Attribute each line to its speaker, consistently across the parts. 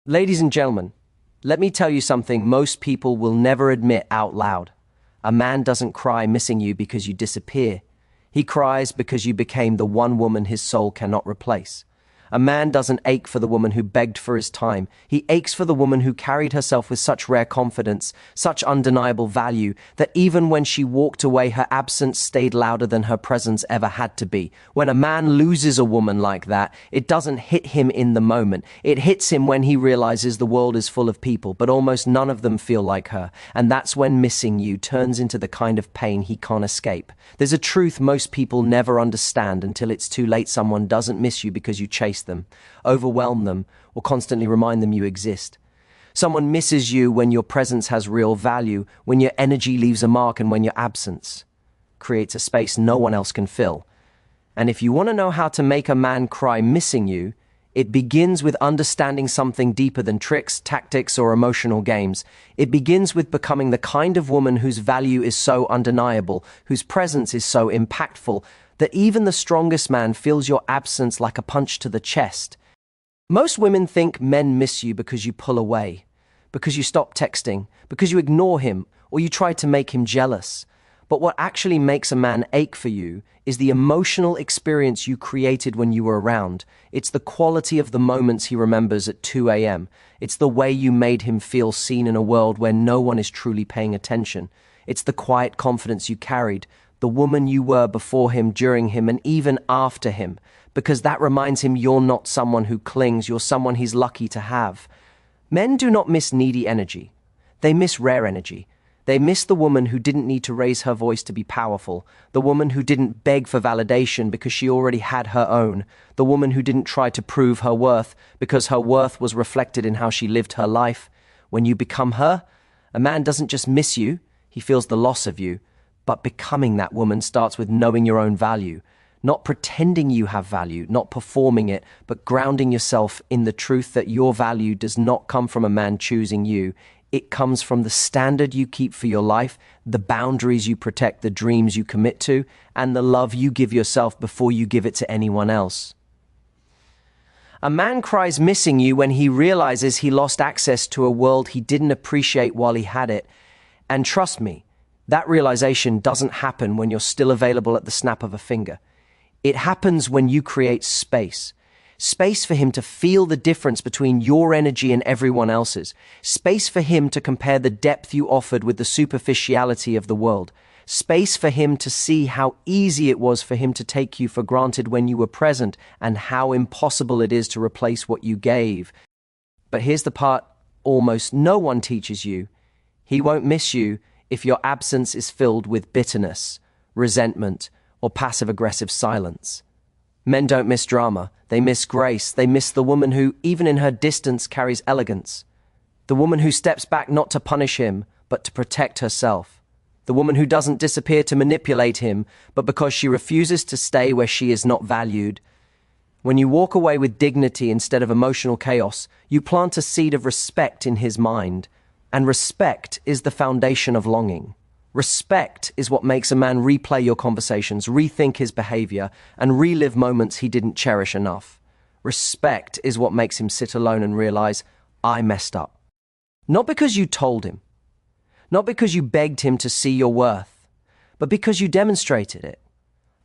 Speaker 1: Ladies and gentlemen, let me tell you something most people will never admit out loud. A man doesn't cry missing you because you disappear. He cries because you became the one woman his soul cannot replace. A man doesn't ache for the woman who begged for his time. He aches for the woman who carried herself with such rare confidence, such undeniable value, that even when she walked away, her absence stayed louder than her presence ever had to be. When a man loses a woman like that, it doesn't hit him in the moment. It hits him when he realizes the world is full of people, but almost none of them feel like her. And that's when missing you turns into the kind of pain he can't escape. There's a truth most people never understand until it's too late. Someone doesn't miss you because you chase them, overwhelm them, or constantly remind them you exist. Someone misses you when your presence has real value, when your energy leaves a mark, and when your absence creates a space no one else can fill. And if you want to know how to make a man cry missing you, it begins with understanding something deeper than tricks, tactics, or emotional games. It begins with becoming the kind of woman whose value is so undeniable, whose presence is so impactful, that even the strongest man feels your absence like a punch to the chest. Most women think men miss you because you pull away, because you stop texting, because you ignore him, or you try to make him jealous. But what actually makes a man ache for you is the emotional experience you created when you were around. It's the quality of the moments he remembers at 2 a.m. It's the way you made him feel seen in a world where no one is truly paying attention. It's the quiet confidence you carried, the woman you were before him, during him, and even after him, because that reminds him you're not someone who clings, you're someone he's lucky to have. Men do not miss needy energy. They miss rare energy. They miss the woman who didn't need to raise her voice to be powerful, the woman who didn't beg for validation because she already had her own, the woman who didn't try to prove her worth because her worth was reflected in how she lived her life. When you become her, a man doesn't just miss you, he feels the loss of you. But becoming that woman starts with knowing your own value, not pretending you have value, not performing it, but grounding yourself in the truth that your value does not come from a man choosing you. It comes from the standard you keep for your life, the boundaries you protect, the dreams you commit to, and the love you give yourself before you give it to anyone else. A man cries missing you when he realizes he lost access to a world he didn't appreciate while he had it. And trust me, that realization doesn't happen when you're still available at the snap of a finger. It happens when you create space. Space for him to feel the difference between your energy and everyone else's. Space for him to compare the depth you offered with the superficiality of the world. Space for him to see how easy it was for him to take you for granted when you were present, and how impossible it is to replace what you gave. But here's the part almost no one teaches you. He won't miss you if your absence is filled with bitterness, resentment, or passive-aggressive silence. Men don't miss drama. They miss grace. They miss the woman who, even in her distance, carries elegance. The woman who steps back not to punish him, but to protect herself. The woman who doesn't disappear to manipulate him, but because she refuses to stay where she is not valued. When you walk away with dignity instead of emotional chaos, you plant a seed of respect in his mind. And respect is the foundation of longing. Respect is what makes a man replay your conversations, rethink his behavior, and relive moments he didn't cherish enough. Respect is what makes him sit alone and realize, I messed up. Not because you told him, not because you begged him to see your worth, but because you demonstrated it.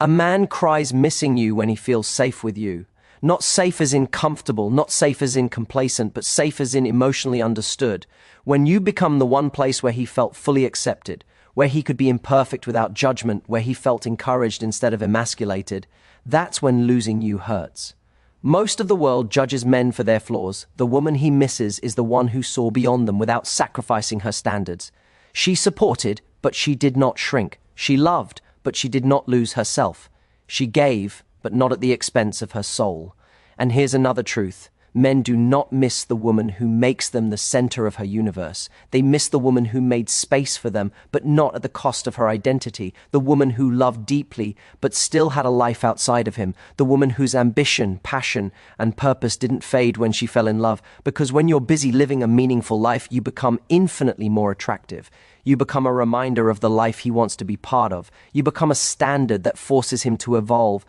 Speaker 1: A man cries missing you when he feels safe with you. Not safe as in comfortable, not safe as in complacent, but safe as in emotionally understood. When you become the one place where he felt fully accepted, where he could be imperfect without judgment, where he felt encouraged instead of emasculated, that's when losing you hurts. Most of the world judges men for their flaws. The woman he misses is the one who saw beyond them without sacrificing her standards. She supported, but she did not shrink. She loved, but she did not lose herself. She gave, but not at the expense of her soul. And here's another truth. Men do not miss the woman who makes them the center of her universe. They miss the woman who made space for them, but not at the cost of her identity. The woman who loved deeply, but still had a life outside of him. The woman whose ambition, passion, and purpose didn't fade when she fell in love. Because when you're busy living a meaningful life, you become infinitely more attractive. You become a reminder of the life he wants to be part of. You become a standard that forces him to evolve.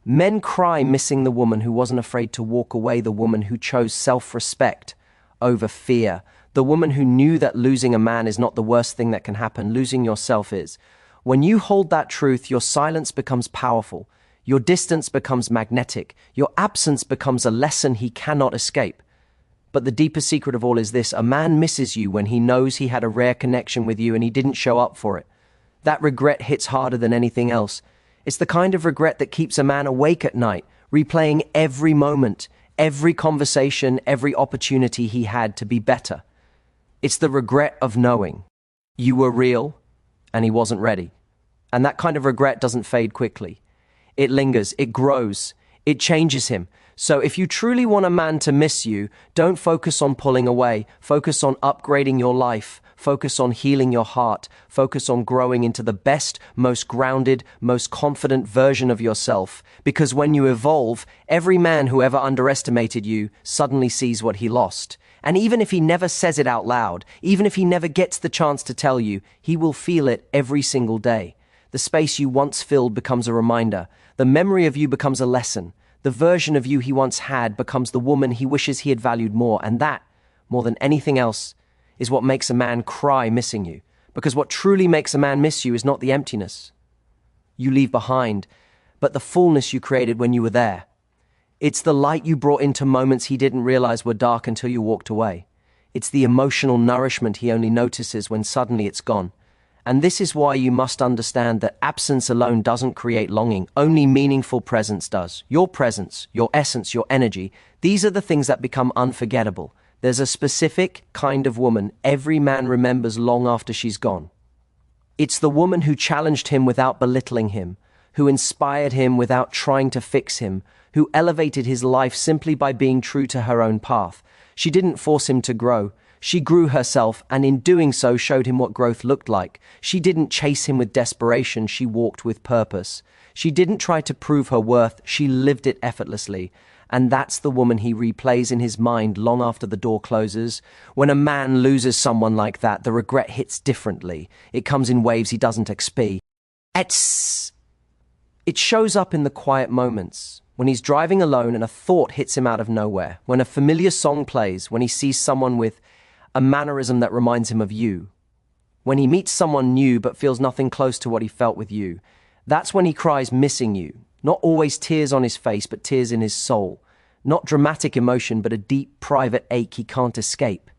Speaker 1: Men cry missing the woman who wasn't afraid to walk away, the woman who chose self-respect over fear. The woman who knew that losing a man is not the worst thing that can happen, losing yourself is. When you hold that truth, your silence becomes powerful. Your distance becomes magnetic. Your absence becomes a lesson he cannot escape. But the deeper secret of all is this: a man misses you when he knows he had a rare connection with you and he didn't show up for it. That regret hits harder than anything else. It's the kind of regret that keeps a man awake at night, replaying every moment, every conversation, every opportunity he had to be better. It's the regret of knowing you were real and he wasn't ready. And that kind of regret doesn't fade quickly. It lingers, it grows, it changes him. So if you truly want a man to miss you, don't focus on pulling away. Focus on upgrading your life. Focus on healing your heart. Focus on growing into the best, most grounded, most confident version of yourself. Because when you evolve, every man who ever underestimated you suddenly sees what he lost. And even if he never says it out loud, even if he never gets the chance to tell you, he will feel it every single day. The space you once filled becomes a reminder. The memory of you becomes a lesson. The version of you he once had becomes the woman he wishes he had valued more. And that, more than anything else, is what makes a man cry missing you. Because what truly makes a man miss you is not the emptiness you leave behind, but the fullness you created when you were there. It's the light you brought into moments he didn't realize were dark until you walked away. It's the emotional nourishment he only notices when suddenly it's gone. And this is why you must understand that absence alone doesn't create longing. Only meaningful presence does. Your presence, your essence, your energy, these are the things that become unforgettable. There's a specific kind of woman every man remembers long after she's gone. It's the woman who challenged him without belittling him, who inspired him without trying to fix him, who elevated his life simply by being true to her own path. She didn't force him to grow. She grew herself, and in doing so showed him what growth looked like. She didn't chase him with desperation, she walked with purpose. She didn't try to prove her worth, she lived it effortlessly. And that's the woman he replays in his mind long after the door closes. When a man loses someone like that, the regret hits differently. It comes in waves he doesn't expect. It shows up in the quiet moments, when he's driving alone and a thought hits him out of nowhere, when a familiar song plays, when he sees someone with a mannerism that reminds him of you, when he meets someone new but feels nothing close to what he felt with you. That's when he cries missing you. Not always tears on his face, but tears in his soul. Not dramatic emotion, but a deep, private ache he can't escape.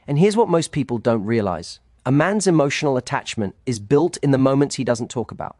Speaker 1: And here's what most people don't realize. A man's emotional attachment is built in the moments he doesn't talk about.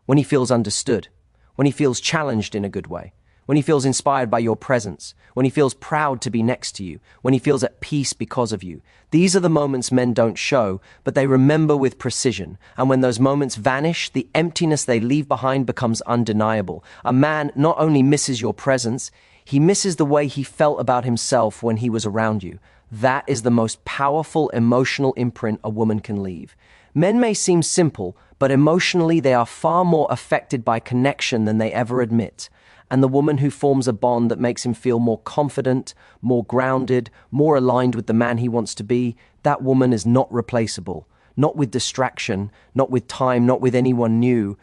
Speaker 1: When he feels understood, when he feels challenged in a good way, when he feels inspired by your presence, when he feels proud to be next to you, when he feels at peace because of you. These are the moments men don't show, but they remember with precision. And when those moments vanish, the emptiness they leave behind becomes undeniable. A man not only misses your presence, he misses the way he felt about himself when he was around you. That is the most powerful emotional imprint a woman can leave. Men may seem simple, but emotionally they are far more affected by connection than they ever admit. And the woman who forms a bond that makes him feel more confident, more grounded, more aligned with the man he wants to be, that woman is not replaceable. Not with distraction, not with time, not with anyone new.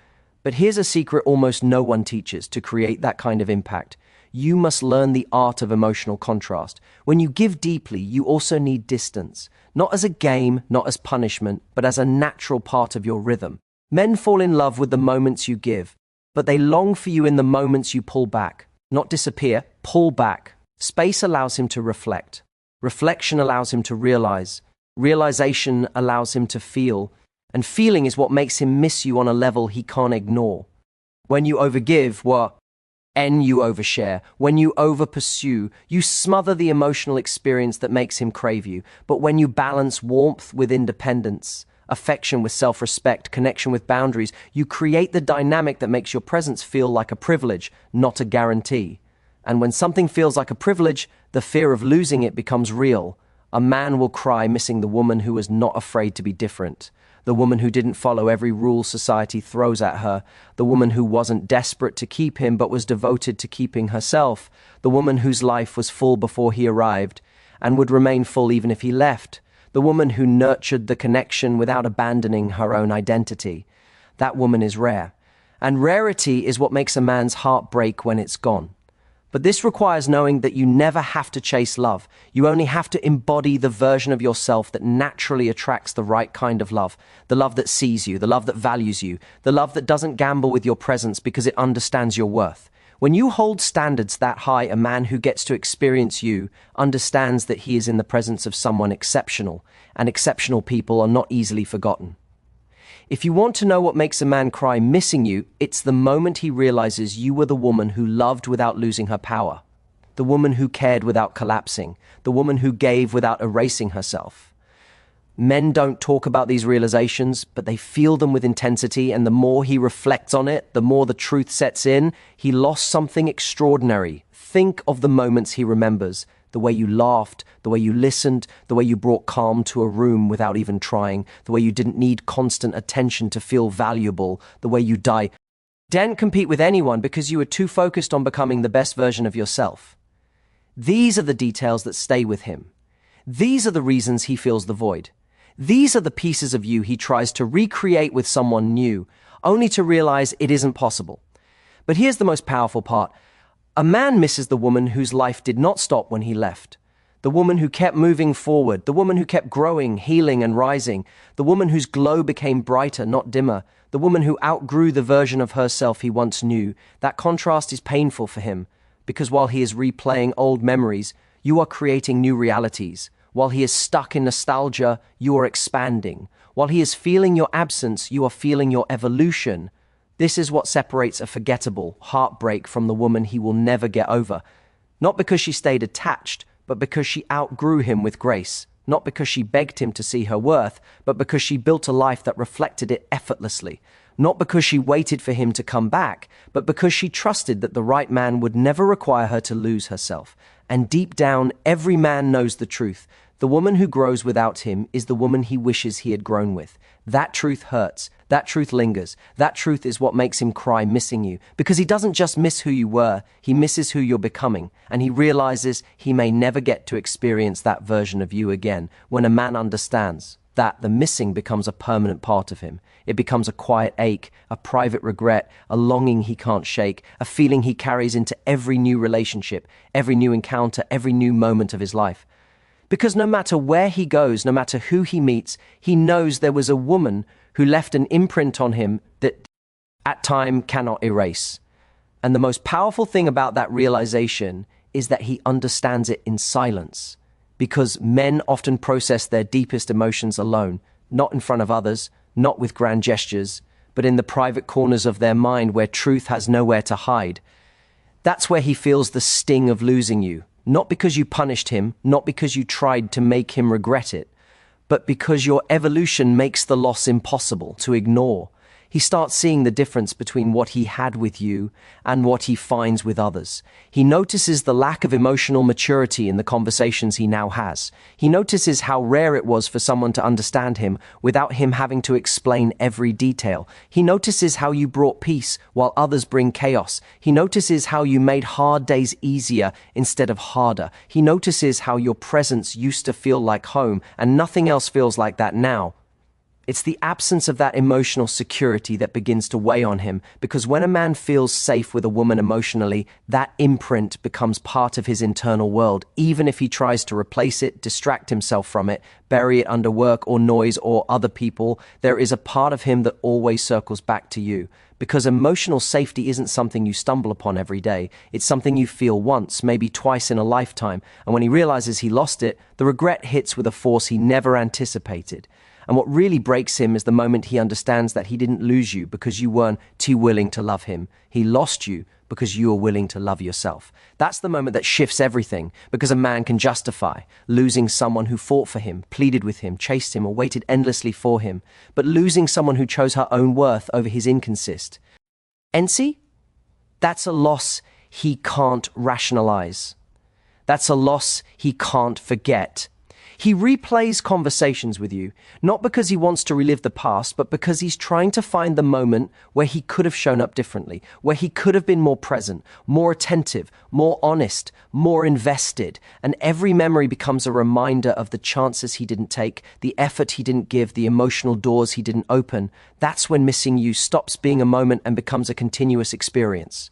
Speaker 1: But here's a secret almost no one teaches to create that kind of impact. You must learn the art of emotional contrast. When you give deeply, you also need distance. Not as a game, not as punishment, but as a natural part of your rhythm. Men fall in love with the moments you give, but they long for you in the moments you pull back. Not disappear, pull back. Space allows him to reflect. Reflection allows him to realize. Realization allows him to feel. And feeling is what makes him miss you on a level he can't ignore. When you overgive, you overshare. When you over-pursue, you smother the emotional experience that makes him crave you. But when you balance warmth with independence, affection with self-respect, connection with boundaries, you create the dynamic that makes your presence feel like a privilege, not a guarantee. And when something feels like a privilege, the fear of losing it becomes real. A man will cry missing the woman who was not afraid to be different. The woman who didn't follow every rule society throws at her. The woman who wasn't desperate to keep him but was devoted to keeping herself. The woman whose life was full before he arrived and would remain full even if he left. The woman who nurtured the connection without abandoning her own identity. That woman is rare. And rarity is what makes a man's heart break when it's gone. But this requires knowing that you never have to chase love. You only have to embody the version of yourself that naturally attracts the right kind of love. The love that sees you, the love that values you, the love that doesn't gamble with your presence because it understands your worth. When you hold standards that high, a man who gets to experience you understands that he is in the presence of someone exceptional, and exceptional people are not easily forgotten. If you want to know what makes a man cry missing you, it's the moment he realizes you were the woman who loved without losing her power, the woman who cared without collapsing, the woman who gave without erasing herself. Men don't talk about these realizations, but they feel them with intensity, and the more he reflects on it, the more the truth sets in. He lost something extraordinary. Think of the moments he remembers. The way you laughed, the way you listened, the way you brought calm to a room without even trying, the way you didn't need constant attention to feel valuable, the way you didn't compete with anyone because you were too focused on becoming the best version of yourself. These are the details that stay with him. These are the reasons he feels the void. These are the pieces of you he tries to recreate with someone new, only to realize it isn't possible. But here's the most powerful part. A man misses the woman whose life did not stop when he left. The woman who kept moving forward, the woman who kept growing, healing, and rising, the woman whose glow became brighter, not dimmer, the woman who outgrew the version of herself he once knew. That contrast is painful for him, because while he is replaying old memories, you are creating new realities. While he is stuck in nostalgia, you are expanding. While he is feeling your absence, you are feeling your evolution. This is what separates a forgettable heartbreak from the woman he will never get over. Not because she stayed attached, but because she outgrew him with grace. Not because she begged him to see her worth, but because she built a life that reflected it effortlessly. Not because she waited for him to come back, but because she trusted that the right man would never require her to lose herself. And deep down, every man knows the truth. The woman who grows without him is the woman he wishes he had grown with. That truth hurts. That truth lingers. That truth is what makes him cry missing you. Because he doesn't just miss who you were, he misses who you're becoming. And he realizes he may never get to experience that version of you again. When a man understands that, the missing becomes a permanent part of him. It becomes a quiet ache, a private regret, a longing he can't shake, a feeling he carries into every new relationship, every new encounter, every new moment of his life. Because no matter where he goes, no matter who he meets, he knows there was a woman who left an imprint on him that at time cannot erase. And the most powerful thing about that realization is that he understands it in silence. Because men often process their deepest emotions alone, not in front of others, not with grand gestures, but in the private corners of their mind where truth has nowhere to hide. That's where he feels the sting of losing you. Not because you punished him, not because you tried to make him regret it, but because your evolution makes the loss impossible to ignore. He starts seeing the difference between what he had with you and what he finds with others. He notices the lack of emotional maturity in the conversations he now has. He notices how rare it was for someone to understand him without him having to explain every detail. He notices how you brought peace while others bring chaos. He notices how you made hard days easier instead of harder. He notices how your presence used to feel like home and nothing else feels like that now. It's the absence of that emotional security that begins to weigh on him, because when a man feels safe with a woman emotionally, that imprint becomes part of his internal world. Even if he tries to replace it, distract himself from it, bury it under work or noise or other people, there is a part of him that always circles back to you. Because emotional safety isn't something you stumble upon every day. It's something you feel once, maybe twice in a lifetime. And when he realizes he lost it, the regret hits with a force he never anticipated. And what really breaks him is the moment he understands that he didn't lose you because you weren't too willing to love him. He lost you because you were willing to love yourself. That's the moment that shifts everything, because a man can justify losing someone who fought for him, pleaded with him, chased him, or waited endlessly for him, but losing someone who chose her own worth over his inconsist. That's a loss he can't rationalize. That's a loss he can't forget. He replays conversations with you, not because he wants to relive the past, but because he's trying to find the moment where he could have shown up differently, where he could have been more present, more attentive, more honest, more invested. And every memory becomes a reminder of the chances he didn't take, the effort he didn't give, the emotional doors he didn't open. That's when missing you stops being a moment and becomes a continuous experience.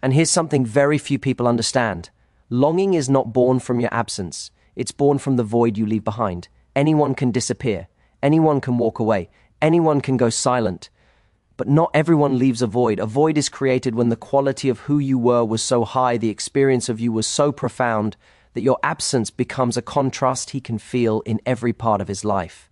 Speaker 1: And here's something very few people understand. Longing is not born from your absence. It's born from the void you leave behind. Anyone can disappear. Anyone can walk away. Anyone can go silent. But not everyone leaves a void. A void is created when the quality of who you were was so high, the experience of you was so profound, that your absence becomes a contrast he can feel in every part of his life.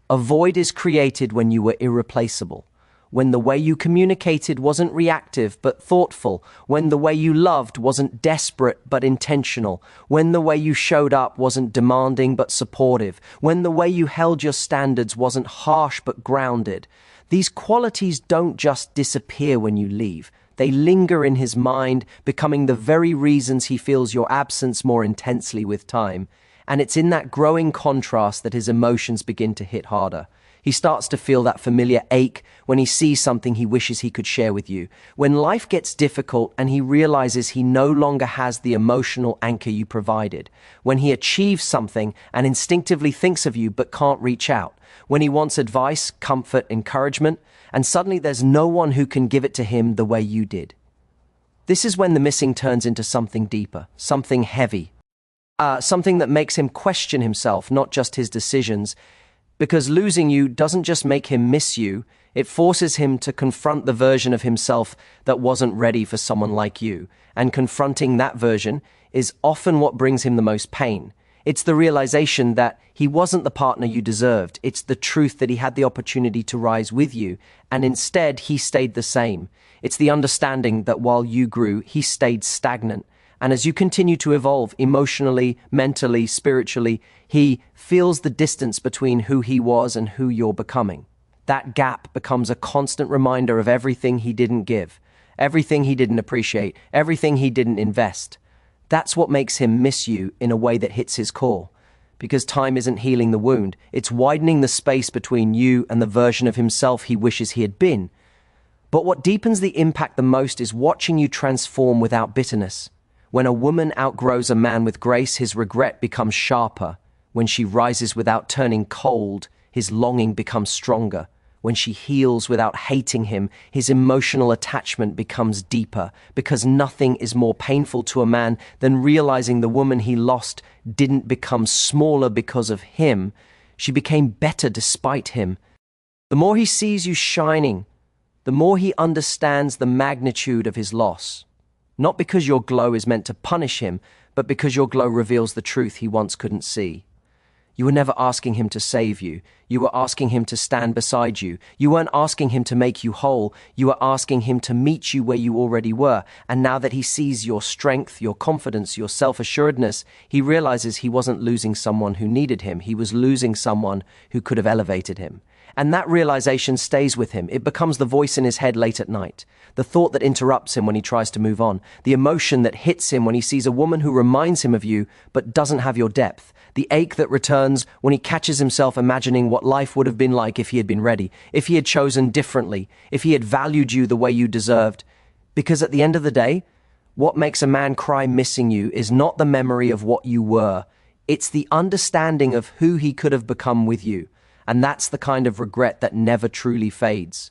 Speaker 1: A void is created when you were irreplaceable, when the way you communicated wasn't reactive but thoughtful, when the way you loved wasn't desperate but intentional, when the way you showed up wasn't demanding but supportive, when the way you held your standards wasn't harsh but grounded. These qualities don't just disappear when you leave. They linger in his mind, becoming the very reasons he feels your absence more intensely with time. And it's in that growing contrast that his emotions begin to hit harder. He starts to feel that familiar ache when he sees something he wishes he could share with you. When life gets difficult and he realizes he no longer has the emotional anchor you provided. When he achieves something and instinctively thinks of you but can't reach out. When he wants advice, comfort, encouragement, and suddenly there's no one who can give it to him the way you did. This is when the missing turns into something deeper, something heavy. Something that makes him question himself, not just his decisions. Because losing you doesn't just make him miss you, it forces him to confront the version of himself that wasn't ready for someone like you. And confronting that version is often what brings him the most pain. It's the realization that he wasn't the partner you deserved. It's the truth that he had the opportunity to rise with you, and instead he stayed the same. It's the understanding that while you grew, he stayed stagnant. And as you continue to evolve emotionally, mentally, spiritually, he feels the distance between who he was and who you're becoming. That gap becomes a constant reminder of everything he didn't give, everything he didn't appreciate, everything he didn't invest. That's what makes him miss you in a way that hits his core. Because time isn't healing the wound, it's widening the space between you and the version of himself he wishes he had been. But what deepens the impact the most is watching you transform without bitterness. When a woman outgrows a man with grace, his regret becomes sharper. When she rises without turning cold, his longing becomes stronger. When she heals without hating him, his emotional attachment becomes deeper, because nothing is more painful to a man than realizing the woman he lost didn't become smaller because of him. She became better despite him. The more he sees you shining, the more he understands the magnitude of his loss. Not because your glow is meant to punish him, but because your glow reveals the truth he once couldn't see. You were never asking him to save you. You were asking him to stand beside you. You weren't asking him to make you whole. You were asking him to meet you where you already were. And now that he sees your strength, your confidence, your self-assuredness, he realizes he wasn't losing someone who needed him. He was losing someone who could have elevated him. And that realization stays with him. It becomes the voice in his head late at night, the thought that interrupts him when he tries to move on, the emotion that hits him when he sees a woman who reminds him of you but doesn't have your depth, the ache that returns when he catches himself imagining what life would have been like if he had been ready, if he had chosen differently, if he had valued you the way you deserved. Because at the end of the day, what makes a man cry missing you is not the memory of what you were, it's the understanding of who he could have become with you. And that's the kind of regret that never truly fades.